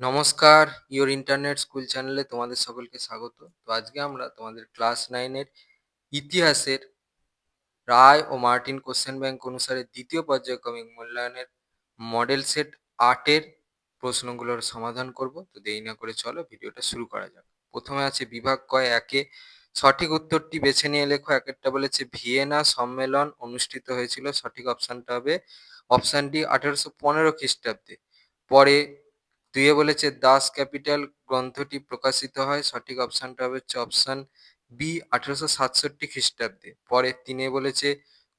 নমস্কার, your internet school চ্যানেলে তোমাদের সকলকে স্বাগত। তো আজকে আমরা তোমাদের ক্লাস 9 এর ইতিহাসের রায় ও মার্টিন কোশ্চেন ব্যাংক অনুসারে দ্বিতীয় পর্যায়ক্রমিক মূল্যায়নের মডেল সেট 8 এর প্রশ্নগুলোর সমাধান করব। তো দেরি না করে চলো ভিডিওটা শুরু করা যাক। প্রথমে আছে বিভাগ ক একে সঠিক উত্তরটি বেছে নিয়ে লেখো। একেরটা বলেছে ভিয়েনা সম্মেলন অনুষ্ঠিত হয়েছিল, সঠিক অপশনটা হবে অপশন ডি 1815 খ্রিস্টাব্দে। পরে দুইয়ে বলেছে দাস ক্যাপিটাল গ্রন্থটি প্রকাশিত হয়, সঠিক অপশনটা হবে হচ্ছে অপশন বি 1867 খ্রিস্টাব্দে। পরে তিনে বলেছে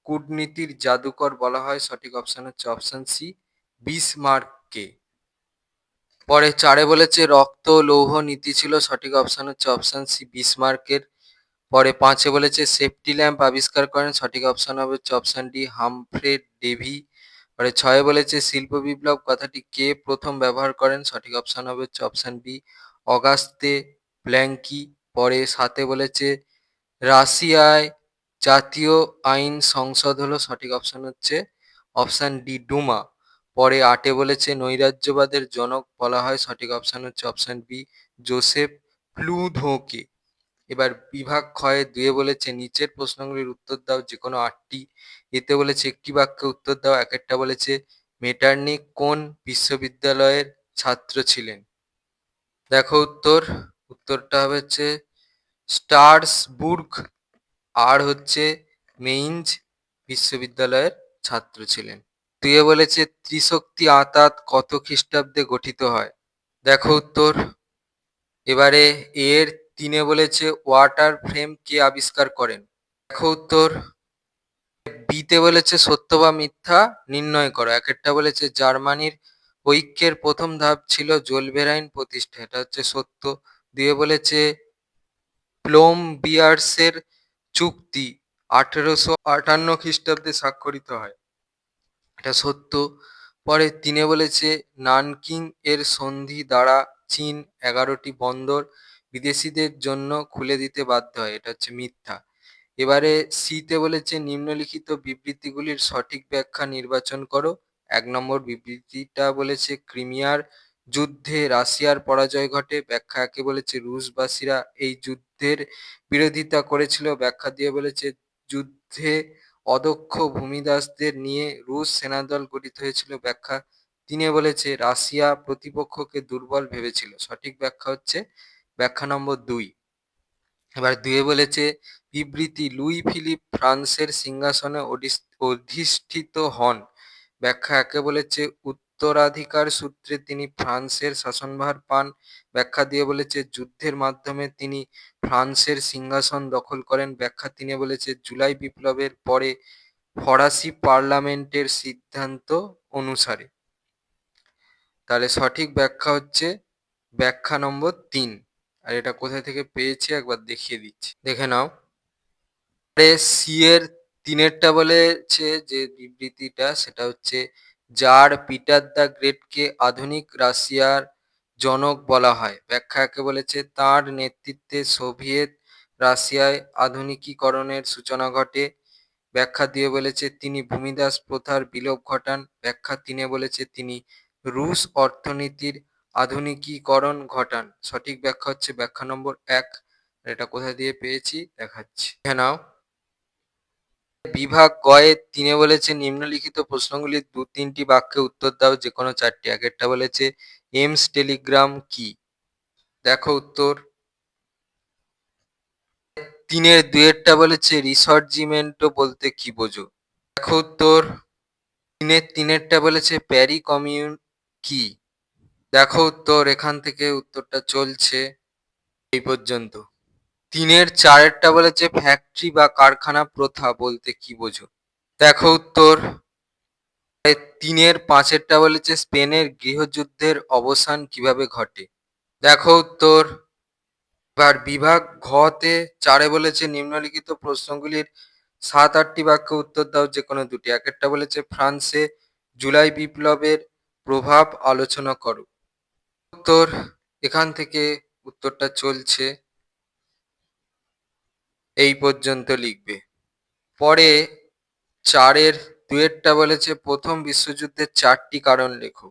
কূটনীতির জাদুকর বলা হয়, সঠিক অপশন হচ্ছে অপশন সি বিসমার্ককে। পরে চারে বলেছে রক্ত লৌহ নীতি ছিল, সঠিক অপশন হচ্ছে অপশন সি বিসমার্কের। পরে পাঁচে বলেছে সেফটি ল্যাম্প আবিষ্কার করেন, সঠিক অপশন হবে হচ্ছে অপশন ডি হামফ্রে ডেভি। পরে ছয়ে বলেছে শিল্প বিপ্লব কথাটি কে প্রথম ব্যবহার করেন, সঠিক অপশন হবে হচ্ছে অপশন বি অগাস্তে ব্ল্যাঙ্কি। পরে সাতে বলেছে রাশিয়ায় জাতীয় আইন সংসদ হলো, সঠিক অপশন হচ্ছে অপশন ডি ডুমা। পরে আটে বলেছে নৈরাজ্যবাদের জনক বলা হয়, সঠিক অপশন হচ্ছে অপশন বি জোসেফ প্লুটোকে। এবার বিভাগ ক্ষয়ে দুয়ে বলেছে নিচের প্রশ্নগুলির উত্তর দাও যে কোনো আটটি। এতে বলেছে একটি বাক্যে উত্তর দাও। একটা বলেছে মেটার্নিক কোন বিশ্ববিদ্যালয়ের ছাত্র ছিলেন? দেখো উত্তরটা হবে হচ্ছে স্ট্রাসবুর্গ। আর হচ্ছে মেইনজ বিশ্ববিদ্যালয়ের ছাত্র ছিলেন। দুয়ে বলেছে ত্রিশক্তি আঁতাত কত খ্রিস্টাব্দে গঠিত হয়? দেখো উত্তর। এবারে এর তিনে বলেছে ওয়াটার ফ্রেম কে আবিষ্কার করেন? দেখো উত্তর। বিতে বলেছে সত্য বা মিথ্যা নির্ণয় করো। একটা বলেছে জার্মানির ঐক্যের প্রথম ধাপ ছিল জোলভেরাইন প্রতিষ্ঠা, এটা হচ্ছে সত্য। দিয়ে বলেছে প্লোমবিয়ার্সের চুক্তি 1858 খ্রিস্টাব্দে স্বাক্ষরিত হয়, এটা সত্য। পরে তিনে বলেছে নানকিং এর সন্ধি দ্বারা চীন 11টি বন্দর বিদেশিদের জন্য খুলে দিতে বাধ্য হয়, এটা হচ্ছে মিথ্যা। এবারে সিতে বলেছে নিম্নলিখিত বিবৃতিগুলির সঠিক ব্যাখ্যা নির্বাচন করো। 1 নম্বর বিবৃতিটা বলেছে ক্রিমিয়ার যুদ্ধে রাশিয়ার পরাজয় ঘটে। ব্যাখ্যা একে বলেছে রুশবাসীরা এই যুদ্ধের বিরোধিতা করেছিল। ব্যাখ্যা দিয়ে বলেছে যুদ্ধে অদক্ষ ভূমিদাসদের নিয়ে রুশ সেনাদল গঠিত হয়েছিল। ব্যাখ্যা তিনে বলেছে রাশিয়া প্রতিপক্ষকে দুর্বল ভেবেছিল। সঠিক ব্যাখ্যা হচ্ছে ব্যাখ্যা নম্বর 2। এবার দুয়ে বলেছে বিবৃতি লুই ফিলিপ ফ্রান্সের সিংহাসনে অধিষ্ঠিত হন। ব্যাখ্যা একে বলেছে উত্তরাধিকার সূত্রে তিনি ফ্রান্সের শাসনভার পান। ব্যাখ্যা দিয়ে বলেছে যুদ্ধের মাধ্যমে তিনি ফ্রান্সের সিংহাসন দখল করেন। ব্যাখ্যা তিনে বলেছে জুলাই বিপ্লবের পরে ফরাসি পার্লামেন্টের সিদ্ধান্ত অনুসারে। তাহলে সঠিক ব্যাখ্যা হচ্ছে ব্যাখ্যা নম্বর 3। আর এটা কোথা থেকে পেয়েছি একবার দেখিয়ে দিচ্ছি, দেখে নাও। সি এর তিনেরটা বলেছে যে বিবৃতিটা সেটা হচ্ছে যার পিটার দ্য গ্রেটকে আধুনিক রাশিয়ার জনক বলা হয়। ব্যাখ্যা একে বলেছে তার নেতৃত্বে সোভিয়েত রাশিয়ায় আধুনিকীকরণের সূচনা ঘটে। ব্যাখ্যা দিয়ে বলেছে তিনি ভূমিদাস প্রথার বিলোপ ঘটান। ব্যাখ্যা তিনে বলেছে তিনি রুশ অর্থনীতির আধুনিকীকরণ ঘটান। সঠিক ব্যাখ্যা হচ্ছে ব্যাখ্যা নম্বর 1। এটা কোথা দিয়ে পেয়েছি দেখাচ্ছি, দেখে নাও। বিভাগ গয়ে তিনে বলেছে নিম্নলিখিত প্রশ্নগুলির 2-3টি বাক্যে উত্তর দাও যে কোনো 4টি। একটা বলেছে এমস টেলিগ্রাম কি? দেখো উত্তর। তিনের দুয়েরটা বলেছে রিসর্জিমেন্টো বলতে কি বোঝো? দেখো উত্তর। তিনেরটা বলেছে প্যারি কমিউন কি? দেখো উত্তর। এখান থেকে উত্তরটা চলছে এই পর্যন্ত। তিনের চারেরটা বলেছে ফ্যাক্টরি বা কারখানা প্রথা বলতে কি বোঝো? দেখো উত্তর। তিনের পাঁচেরটা বলেছে স্পেনের গৃহযুদ্ধের অবসান কিভাবে ঘটে? দেখো উত্তর। এবার বিভাগ ঘতে চারে বলেছে নিম্নলিখিত প্রশ্নগুলির 7-8টি বাক্যে উত্তর দাও যে কোনো দুটি। একটা বলেছে ফ্রান্সে জুলাই বিপ্লবের প্রভাব আলোচনা করো। উত্তর। এখান থেকে উত্তরটা চলছে এই পর্যন্ত লিখবে। পরে চারের দুয়েরটা বলেছে প্রথম বিশ্বযুদ্ধের 4টি কারণ লেখো।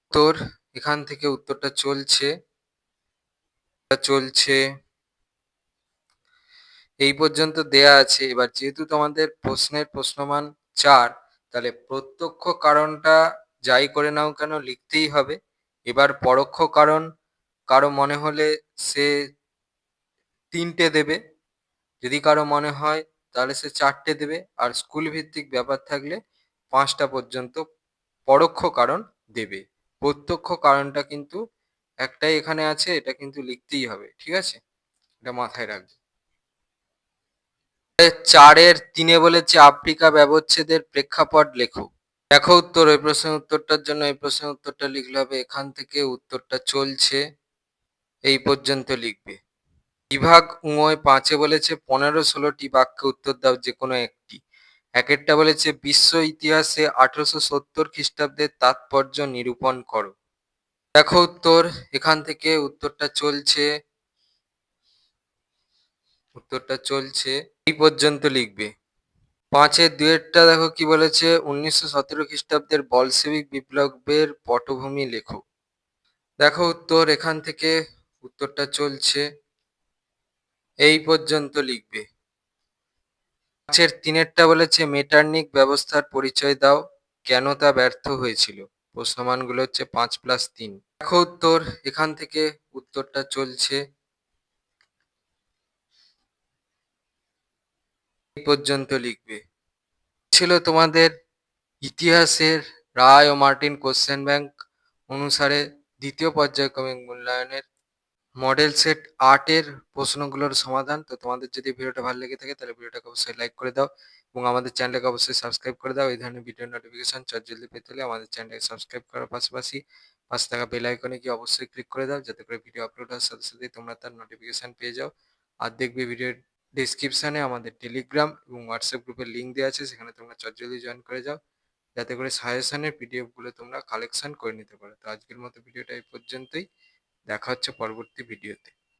উত্তর। এখান থেকে উত্তরটা চলছে এই পর্যন্ত দেয়া আছে। এবার যেহেতু তোমাদের প্রশ্নের প্রশ্নমান ৪, তাহলে প্রত্যক্ষ কারণটা যাই করে নাও কেন লিখতেই হবে। এবার পরোক্ষ কারণ কারো মনে হলে সে ৩ টে দেবে। যদি কারো মনে হয় তাহলে সে ৪ টে দেবে। আর স্কুল ভিত্তিক ব্যাপার থাকলে ৫ টা পর্যন্ত পরোক্ষ কারণ দেবে। প্রত্যক্ষ কারণটা কিন্তু একটাই এখানে আছে, এটা কিন্তু লিখতেই হবে। ঠিক আছে? এটা মাথায় রাখবে। ৪-এর ৩-এ বলেছে আফ্রিকা ব্যবচ্ছেদের প্রেক্ষাপট লেখো। দেখো উত্তর, এই প্রশ্নের উত্তরটার জন্য এই প্রশ্নের উত্তরটা লিখলে হবে এখান থেকে উত্তরটা চলছে এই পর্যন্ত লিখবে। বিভাগ ৫-এ বলেছে ১৫-১৬টি বাক্যে উত্তর দাও যে কোনো একটি। একেরটা বলেছে বিশ্ব ইতিহাসে ১৮৭০ খ্রিস্টাব্দের তাৎপর্য নিরূপণ করো। দেখো উত্তর, এখান থেকে উত্তরটা চলছে এই পর্যন্ত লিখবে। ৫-এর ২-এরটা দেখো কি বলেছে ১৯১৭ খ্রিস্টাব্দের বলশেভিক বিপ্লবের পটভূমি লেখো। দেখো উত্তর, এখান থেকে উত্তরটা চলছে এই পর্যন্ত লিখবে। ৫-এর ৩-এরটা বলেছে মেটার্নিক ব্যবস্থার পরিচয় দাও, কেন তা ব্যর্থ হয়েছিল। প্রশ্নমানগুলো হচ্ছে ৫+৩। দেখো উত্তর, এখান থেকে উত্তরটা চলছে এই পর্যন্ত লিখবে। ছিল তোমাদের ইতিহাসের রায় ও মার্টিন কোশ্চেন ব্যাংক অনুসারে দ্বিতীয় পর্যায়ক্রমিক মূল্যায়নের মডেল সেট ৮-এর প্রশ্নগুলোর সমাধান। তো তোমাদের যদি ভিডিওটা ভালো লেগে থাকে তাহলে ভিডিওটাকে অবশ্যই লাইক করে দাও এবং আমাদের চ্যানেলটাকে অবশ্যই সাবস্ক্রাইব করে দাও। এই ধরনের ভিডিও নোটিফিকেশন জলদি পেতে হলে আমাদের চ্যানেলটাকে সাবস্ক্রাইব করার পাশাপাশি পাশে থাকা বেল আইকনে গিয়ে অবশ্যই ক্লিক করে দাও, যাতে করে ভিডিও আপলোড হওয়ার সাথে সাথেই তোমরা তার নোটিফিকেশন পেয়ে যাও। আর দেখবে ভিডিওর ডেসক্রিপশনে আমাদের টেলিগ্রাম এবং হোয়াটসঅ্যাপ গ্রুপের লিঙ্ক দেওয়া আছে, সেখানে তোমরা জলদি জয়েন করে যাও, যাতে করে সাজেশনের পিডিএফ গুলো তোমরা কালেকশন করে নিতে পারো। তো আজকের মতো ভিডিওটা এই পর্যন্তই। দেখা হচ্ছে পরবর্তী ভিডিওতে।